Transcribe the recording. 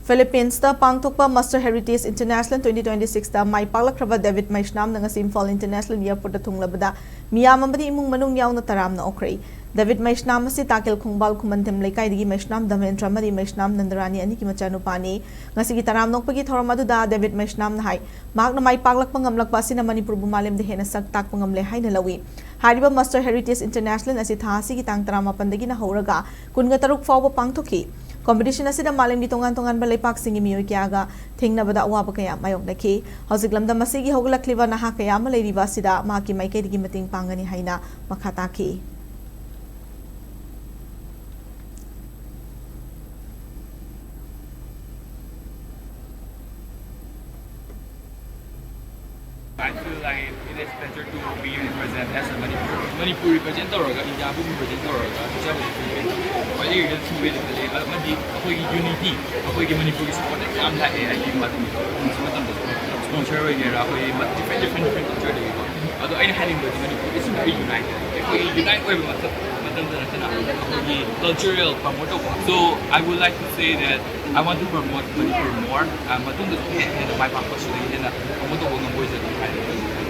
Philippines da pangthokpa Master Heritage International 2026 da mai Paklakkhraba David Meisnam na ngasi Imphal International Airport da thunglabada miyam amadi imung manung yauna Taramna Okhre David Meisnam asi takil khungbal khumantem lekai digi Meisnam Damentra madi Meisnam Nandarani ani ki machanupani ngasi gi Taram nokpagi thoramadu da David Meisnam na hai mak na mai paklakpa ngamlakpa sina Manipur bumalem de hena sak tak pangamle hai na lawi hariba Master Heritage International asi thasi gi tang tarama pandagi na horaga kunga taruk fawba pangthoki competition asida malem di tongan balai pak singi miyo kyaga thingna bada awaba kaya mayok nakhi hausiklam da masigi hoglakliba na ha kaya malai riba sida ma ki mai kai digi mating pangani haina makhata ki I feel like it is better to be represented as a Manipuri representative or India representative or why you get two ways to live madi akoi unity akoi ke Manipuri support am la ai ki mat sponsor wagera akoi different culture de ado ai hanin de Manipur is very united akoi unite oi matam da na akoi cultural promote so I would like to say that I want to promote Manipur more matung da my purpose in promote ko ng voice